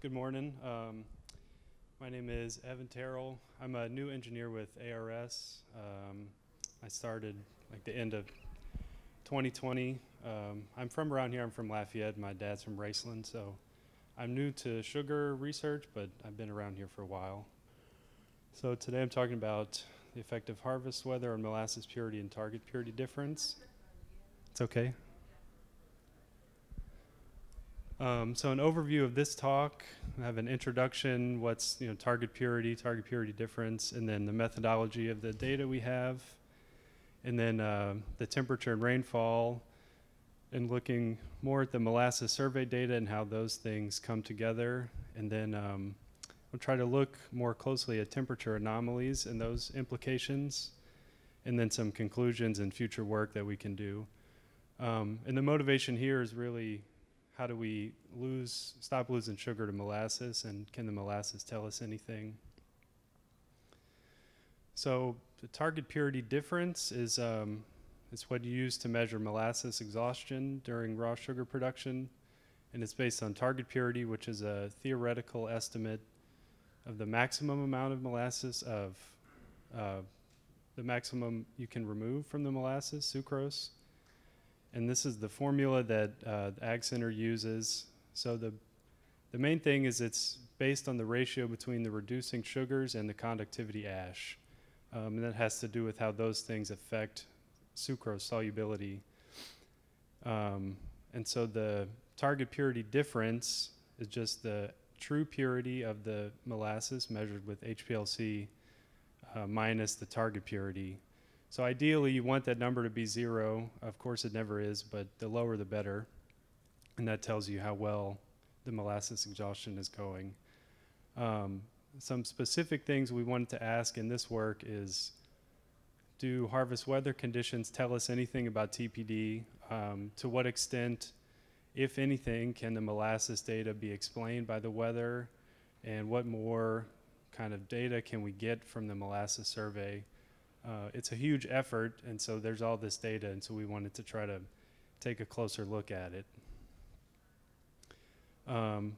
Good morning. My name is Evan Terrel. I'm a new engineer with ARS. I started like the end of 2020. I'm from around here. I'm from Lafayette. My dad's from Raceland, so I'm new to sugar research, but I've been around here for a while. So today I'm talking about the effect of harvest weather on molasses purity and target purity difference. It's okay. So an overview of this talk, I have an introduction, what's target purity difference, and then the methodology of the data we have, and then the temperature and rainfall, and looking more at the Molasses Survey data and how those things come together, and then we'll try to look more closely at temperature anomalies and those implications, and then some conclusions and future work that we can do. And the motivation here is really, how do we stop losing sugar to molasses, and can the molasses tell us anything? So the target purity difference is what you use to measure molasses exhaustion during raw sugar production, and it's based on target purity, which is a theoretical estimate of the maximum amount of molasses the maximum you can remove from the molasses, sucrose. And this is the formula that the Ag Center uses. So the main thing is it's based on the ratio between the reducing sugars and the conductivity ash. And that has to do with how those things affect sucrose solubility. And so the target purity difference is just the true purity of the molasses measured with HPLC minus the target purity. So ideally, you want that number to be 0. Of course, it never is, but the lower the better. And that tells you how well the molasses exhaustion is going. Some specific things we wanted to ask in this work is, do harvest weather conditions tell us anything about TPD? To what extent, if anything, can the molasses data be explained by the weather? And what more kind of data can we get from the Molasses Survey? It's a huge effort, and so there's all this data, and so we wanted to try to take a closer look at it.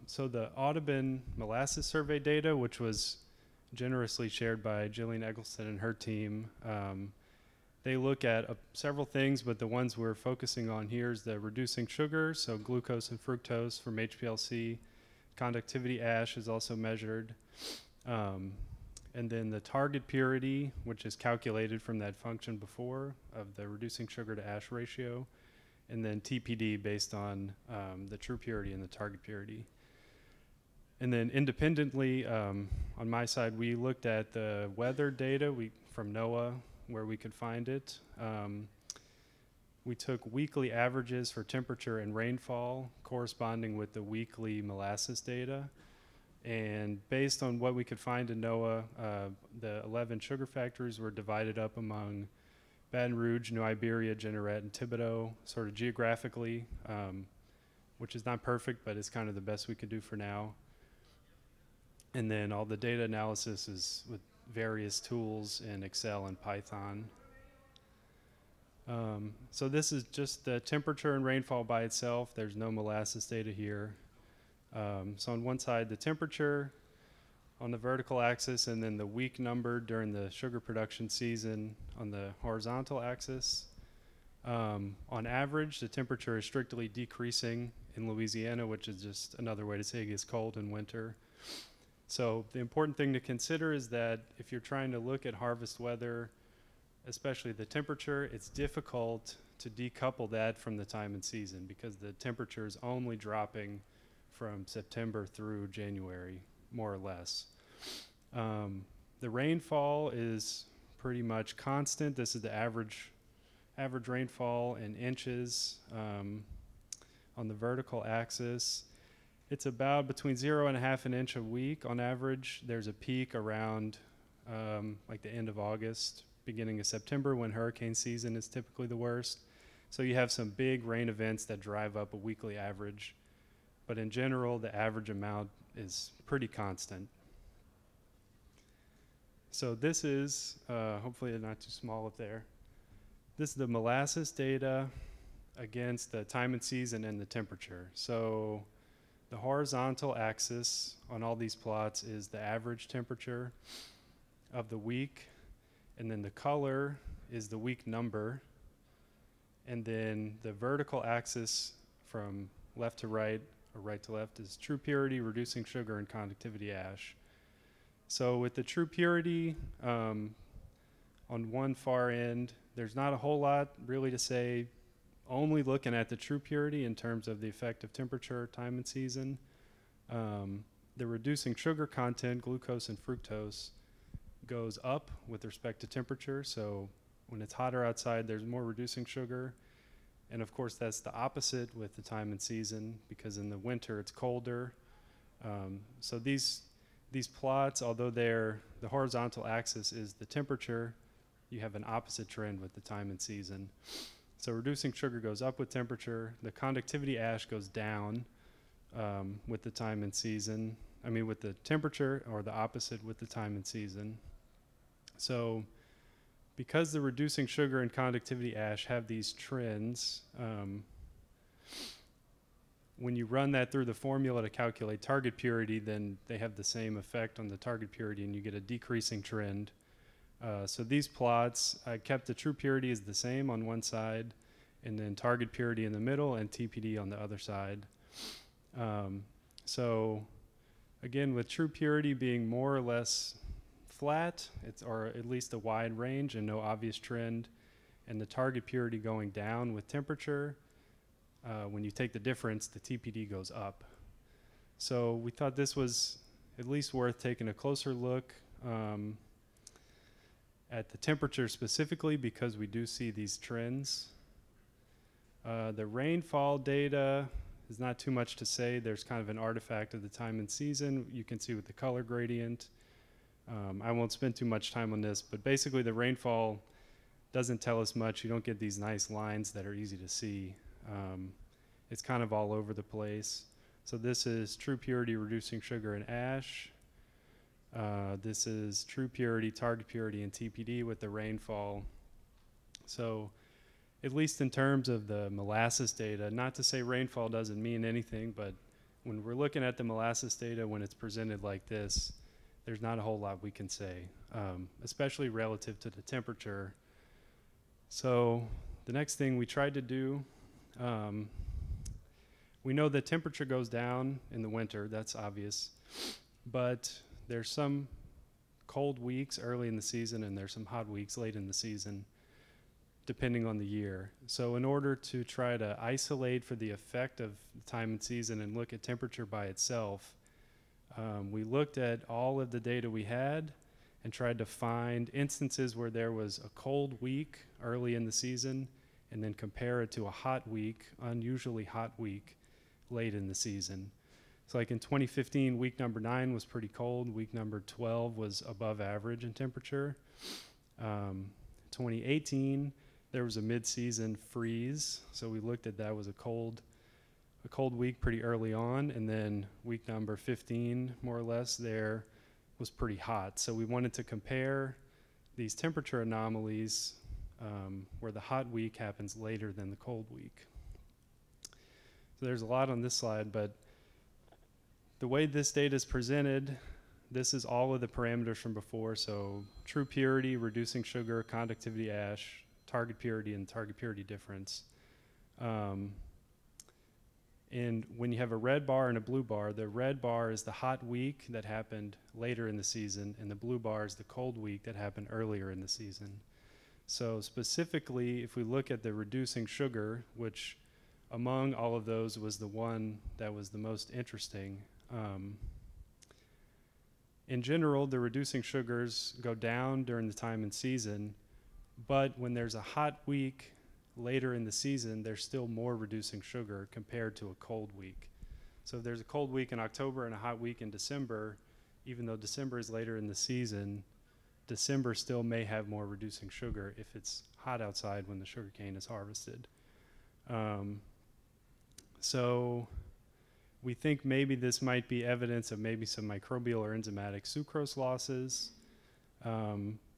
So the Audubon Molasses Survey data, which was generously shared by Jillian Eggleston and her team, they look at several things, but the ones we're focusing on here is the reducing sugar, so glucose and fructose from HPLC. Conductivity ash is also measured. And then the target purity, which is calculated from that function before of the reducing sugar to ash ratio, and then TPD based on the true purity and the target purity. And then independently, on my side, we looked at the weather data from NOAA, where we could find it. We took weekly averages for temperature and rainfall corresponding with the weekly molasses data. And based on what we could find in NOAA, the 11 sugar factories were divided up among Baton Rouge, New Iberia, Jeanerette, and Thibodaux, sort of geographically, which is not perfect, but it's kind of the best we could do for now. And then all the data analysis is with various tools in Excel and Python. So this is just the temperature and rainfall by itself. There's no molasses data here. So on one side, the temperature on the vertical axis, and then the week number during the sugar production season on the horizontal axis. On average, the temperature is strictly decreasing in Louisiana, which is just another way to say it gets cold in winter. So the important thing to consider is that if you're trying to look at harvest weather, especially the temperature, it's difficult to decouple that from the time and season because the temperature is only dropping from September through January, more or less. The rainfall is pretty much constant. This is the average rainfall in inches on the vertical axis. It's about between 0.5 inch a week on average. There's a peak around like the end of August, beginning of September, when hurricane season is typically the worst. So you have some big rain events that drive up a weekly average. But in general, the average amount is pretty constant. So this is, hopefully it's not too small up there. This is the molasses data against the time and season and the temperature. So the horizontal axis on all these plots is the average temperature of the week, and then the color is the week number, and then the vertical axis from left to right or right to left is true purity, reducing sugar, and conductivity ash. So with the true purity, on one far end, there's not a whole lot really to say, only looking at the true purity in terms of the effect of temperature, time, and season. The reducing sugar content, glucose and fructose, goes up with respect to temperature. So when it's hotter outside, there's more reducing sugar. And of course, that's the opposite with the time and season, because in the winter it's colder. So these plots, although the horizontal axis is the temperature, you have an opposite trend with the time and season. So reducing sugar goes up with temperature. The conductivity ash goes down with the time and season. I mean, with the temperature, or the opposite with the time and season. So because the reducing sugar and conductivity ash have these trends, when you run that through the formula to calculate target purity, then they have the same effect on the target purity, and you get a decreasing trend. So these plots, I kept the true purity as the same on one side, and then target purity in the middle, and TPD on the other side. So again, with true purity being more or less flat, or at least a wide range and no obvious trend, and the target purity going down with temperature, when you take the difference, the TPD goes up. So we thought this was at least worth taking a closer look at the temperature specifically, because we do see these trends. The rainfall data is not too much to say. There's kind of an artifact of the time and season. You can see with the color gradient. I won't spend too much time on this, but basically the rainfall doesn't tell us much. You don't get these nice lines that are easy to see. It's kind of all over the place. So this is true purity, reducing sugar, and ash. This is true purity, target purity, and TPD with the rainfall. So at least in terms of the molasses data, not to say rainfall doesn't mean anything, but when we're looking at the molasses data, when it's presented like this, there's not a whole lot we can say, especially relative to the temperature. So the next thing we tried to do, we know that temperature goes down in the winter, that's obvious, but there's some cold weeks early in the season, and there's some hot weeks late in the season, depending on the year. So in order to try to isolate for the effect of time and season and look at temperature by itself, we looked at all of the data we had and tried to find instances where there was a cold week early in the season, and then compare it to a hot week, unusually hot week, late in the season. So like in 2015, week number 9 was pretty cold. Week number 12 was above average in temperature. 2018, there was a mid-season freeze. So we looked at that was a cold week pretty early on. And then week number 15, more or less, there was pretty hot. So we wanted to compare these temperature anomalies where the hot week happens later than the cold week. So there's a lot on this slide, but the way this data is presented, this is all of the parameters from before. So true purity, reducing sugar, conductivity ash, target purity, and target purity difference. And when you have a red bar and a blue bar, the red bar is the hot week that happened later in the season, and the blue bar is the cold week that happened earlier in the season. So specifically, if we look at the reducing sugar, which among all of those was the one that was the most interesting, in general, the reducing sugars go down during the time and season, but when there's a hot week later in the season, there's still more reducing sugar compared to a cold week. So if there's a cold week in October and a hot week in December, even though December is later in the season, December still may have more reducing sugar if it's hot outside when the sugarcane is harvested. So we think maybe this might be evidence of maybe some microbial or enzymatic sucrose losses.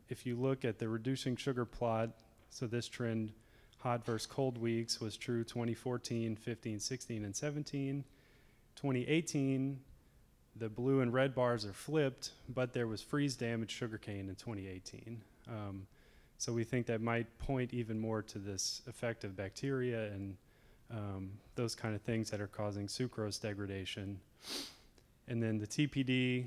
If you look at the reducing sugar plot, so this trend, hot versus cold weeks, was true 2014, 15, 16, and 17. 2018, the blue and red bars are flipped, but there was freeze-damaged sugarcane in 2018. So we think that might point even more to this effect of bacteria and those kind of things that are causing sucrose degradation. And then the TPD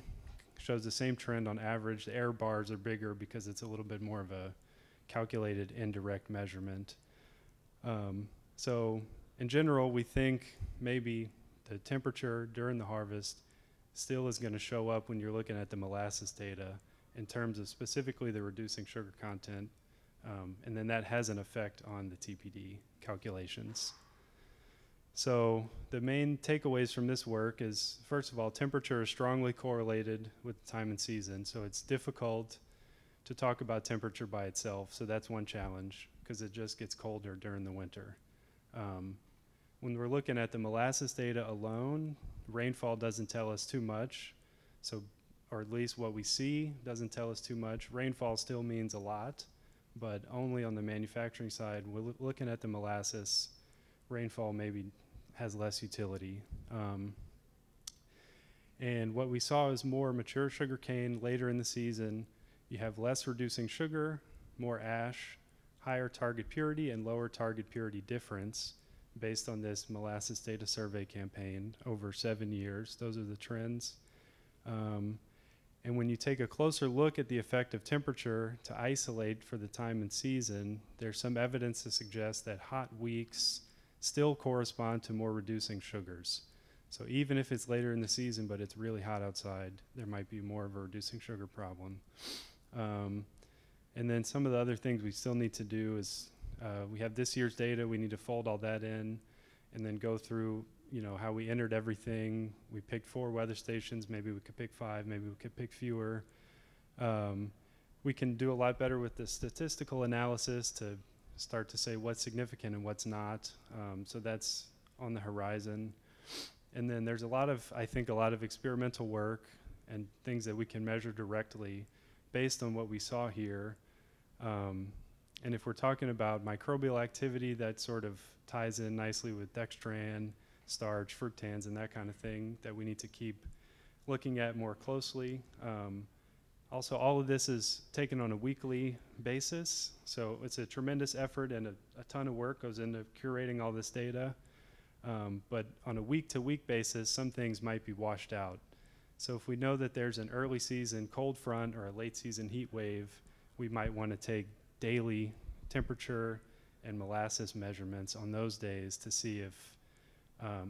shows the same trend on average. The error bars are bigger because it's a little bit more of a calculated indirect measurement. So in general, we think maybe the temperature during the harvest still is going to show up when you're looking at the molasses data in terms of specifically the reducing sugar content. And then that has an effect on the TPD calculations. So the main takeaways from this work is, first of all, temperature is strongly correlated with time and season. So it's difficult to talk about temperature by itself. So that's one challenge, because it just gets colder during the winter. When we're looking at the molasses data alone, rainfall doesn't tell us too much. So, or at least what we see doesn't tell us too much. Rainfall still means a lot, but only on the manufacturing side. We're looking at the molasses, rainfall maybe has less utility. And what we saw is more mature sugarcane later in the season. You have less reducing sugar, more ash, higher target purity, and lower target purity difference based on this molasses data survey campaign over 7 years. Those are the trends. And when you take a closer look at the effect of temperature to isolate for the time and season, there's some evidence to suggest that hot weeks still correspond to more reducing sugars. So even if it's later in the season, but it's really hot outside, there might be more of a reducing sugar problem. And then some of the other things we still need to do is we have this year's data. We need to fold all that in and then go through, you know, how we entered everything. We picked 4 weather stations. Maybe we could pick 5. Maybe we could pick fewer. We can do a lot better with the statistical analysis to start to say what's significant and what's not. So that's on the horizon. And then there's I think a lot of experimental work and things that we can measure directly based on what we saw here. And if we're talking about microbial activity, that sort of ties in nicely with dextran, starch, fructans, and that kind of thing that we need to keep looking at more closely. Also, all of this is taken on a weekly basis, so it's a tremendous effort and a ton of work goes into curating all this data. But on a week-to-week basis, some things might be washed out. So if we know that there's an early season cold front or a late season heat wave, we might want to take daily temperature and molasses measurements on those days to see if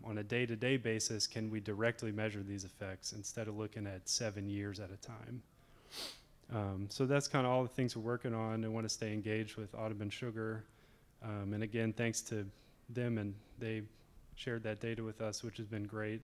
on a day-to-day basis can we directly measure these effects instead of looking at 7 years at a time. So that's kind of all the things we're working on. I want to stay engaged with Audubon Sugar. And again, thanks to them, and they shared that data with us, which has been great.